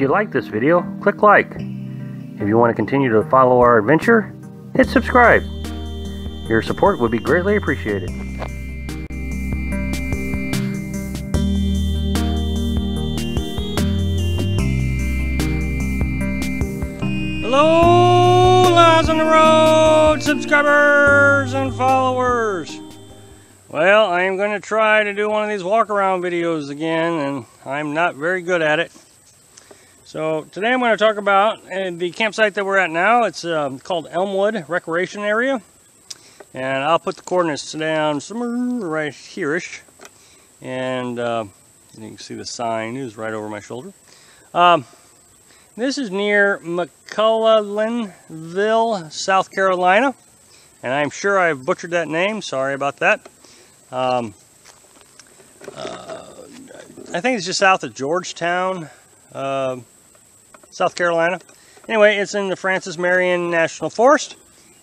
you like this video, click like. If you want to continue to follow our adventure, hit subscribe. Your support would be greatly appreciated. Hello, Lives on the Road subscribers and followers. Well, I am going to try to do one of these walk around videos again, and I'm not very good at it. So today I'm going to talk about the campsite that we're at now. It's called Elmwood Recreation Area, and I'll put the coordinates down somewhere right here-ish. And you can see the sign is right over my shoulder. This is near McClellanville, South Carolina, and I'm sure I've butchered that name. Sorry about that. I think it's just south of Georgetown, South Carolina. Anyway, it's in the Francis Marion National Forest,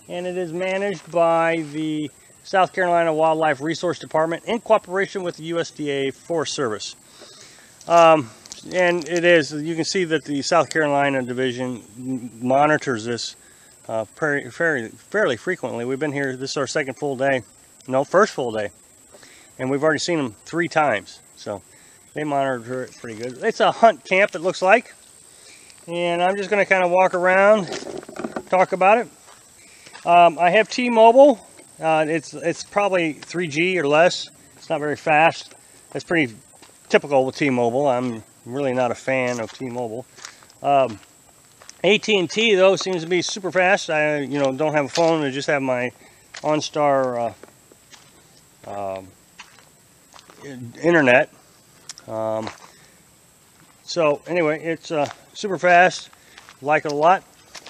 and it is managed by the South Carolina Wildlife Resource Department in cooperation with the USDA Forest Service. And it is, you can see that the South Carolina Division monitors this fairly frequently. We've been here, this is our second full day, no, first full day. And we've already seen them 3 times, so they monitor it pretty good. It's a hunt camp, it looks like. And I'm just going to kind of walk around, talk about it. I have T-Mobile. It's probably 3G or less. It's not very fast. That's pretty typical with T-Mobile. I'm really not a fan of T-Mobile. AT&T though seems to be super fast. I don't have a phone. I just have my OnStar internet. So anyway, it's super fast. Like it a lot.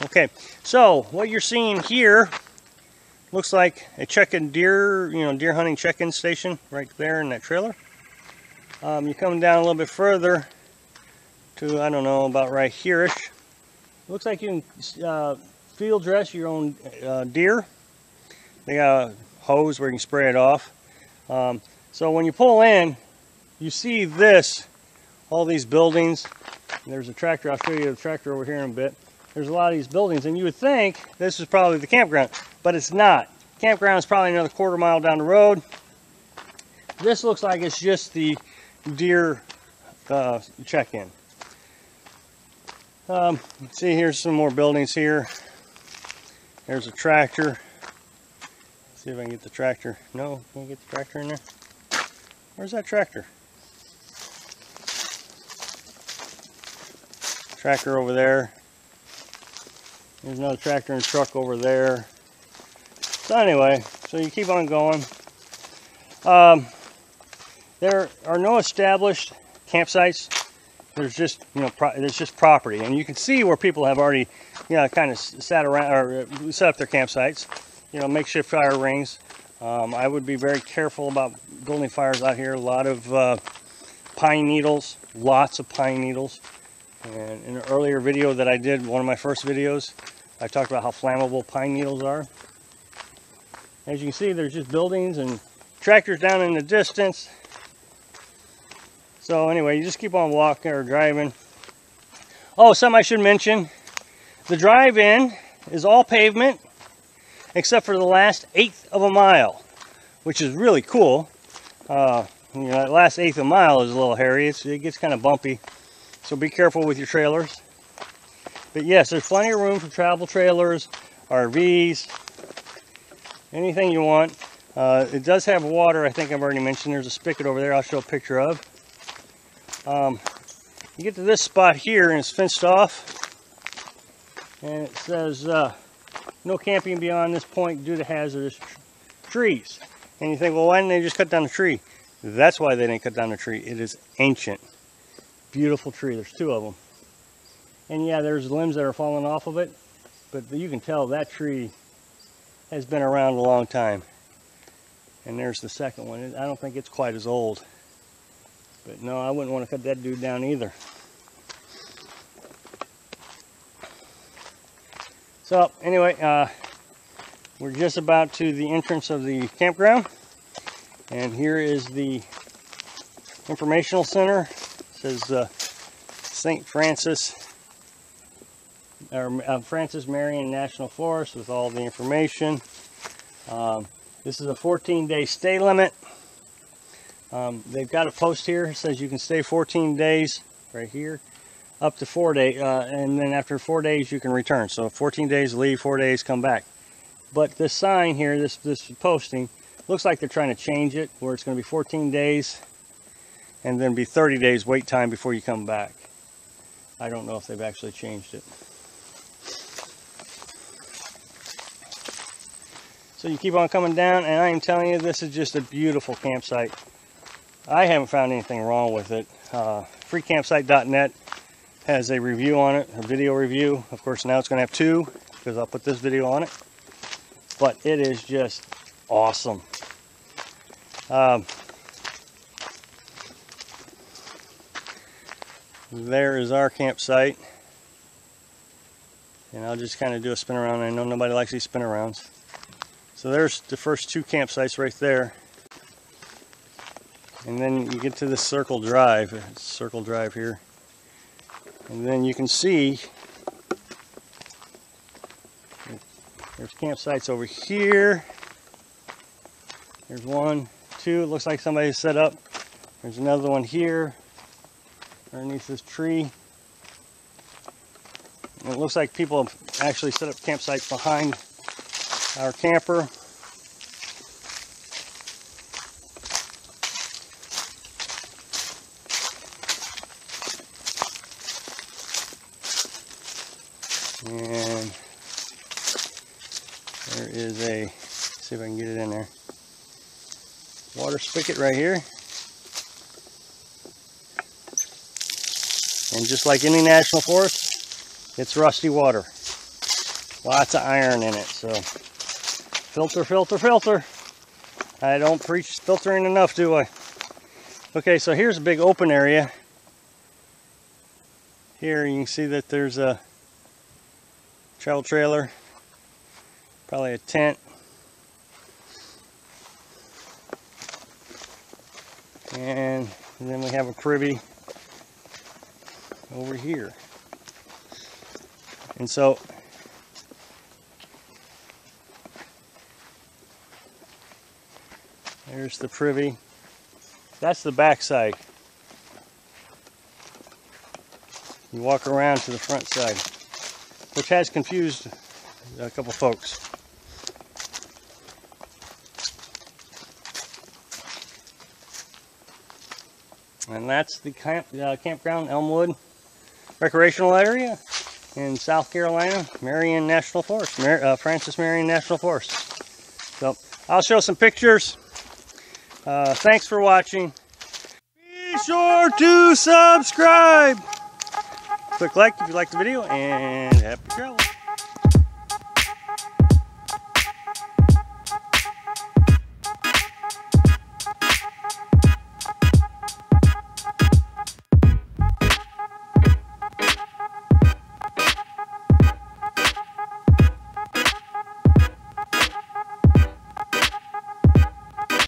Okay, so what you're seeing here looks like a check-in deer, deer hunting check-in station right there in that trailer. You come down a little bit further to, I don't know, about right here-ish. Looks like you can field dress your own deer. They got a hose where you can spray it off. So when you pull in, you see this, all these buildings. There's a tractor. I'll show you the tractor over here in a bit. There's a lot of these buildings, and you would think this is probably the campground, but it's not. Campground is probably another quarter mile down the road. This looks like it's just the deer check-in. See, here's some more buildings here. There's a tractor. Let's see if I can get the tractor. No, can't get the tractor in there. Where's that tractor? Tractor over there. There's another tractor and truck over there. So anyway, so you keep on going. There are no established campsites. There's just, there's just property, and you can see where people have already, kind of sat around or set up their campsites. Makeshift fire rings. I would be very careful about building fires out here. A lot of pine needles, lots of pine needles. And in an earlier video that I did, one of my first videos, I talked about how flammable pine needles are. As you can see, there's just buildings and tractors down in the distance. So anyway, you just keep on walking or driving. Oh, something I should mention. The drive-in is all pavement, except for the last 1/8 of a mile, which is really cool. That last 1/8 of a mile is a little hairy. It gets kind of bumpy, so be careful with your trailers. But yes, there's plenty of room for travel trailers, RVs, anything you want. It does have water. I think I've already mentioned. There's a spigot over there I'll show a picture of. You get to this spot here and it's fenced off, and it says no camping beyond this point due to hazardous trees. And you think, well, why didn't they just cut down the tree? That's why they didn't cut down the tree. It is ancient. Beautiful tree. There's 2 of them. And yeah, there's limbs that are falling off of it, but you can tell that tree has been around a long time. And there's the second one. I don't think it's quite as old. But no, I wouldn't want to cut that dude down either. So anyway, we're just about to the entrance of the campground. And here is the Informational Center. It says St. Francis, or Francis Marion National Forest with all the information. This is a 14-day stay limit. They've got a post here that says you can stay 14 days right here, up to 4 days, and then after 4 days you can return. So 14 days leave, 4 days come back. But this sign here, this posting, looks like they're trying to change it, where it's going to be 14 days and then be 30 days wait time before you come back. I don't know if they've actually changed it. So you keep on coming down, and I am telling you, this is just a beautiful campsite. I haven't found anything wrong with it. Freecampsite.net has a review on it, a video review. Of course, now it's going to have 2 because I'll put this video on it. But it is just awesome. There is our campsite. And I'll just kind of do a spin around. I know nobody likes these spin arounds. So there's the first 2 campsites right there. And then you get to this circle drive here. And then you can see there's campsites over here. There's 1, 2, it looks like somebody set up. There's another one here underneath this tree. And it looks like people have actually set up campsites behind our camper. And there is a, let's see if I can get it in there, water spigot right here. And just like any national forest, it's rusty water. Lots of iron in it, so filter, filter, filter. I don't preach filtering enough, do I? Okay, so here's a big open area. Here you can see that there's a travel trailer, probably a tent. And then we have a privy over here. And so there's the privy. That's the back side. You walk around to the front side, which has confused a couple folks. And that's the campground, Elmwood Recreational Area in South Carolina, Marion National Forest, Francis Marion National Forest. So I'll show some pictures. Thanks for watching. Be sure to subscribe. Click like if you like the video, and happy travel.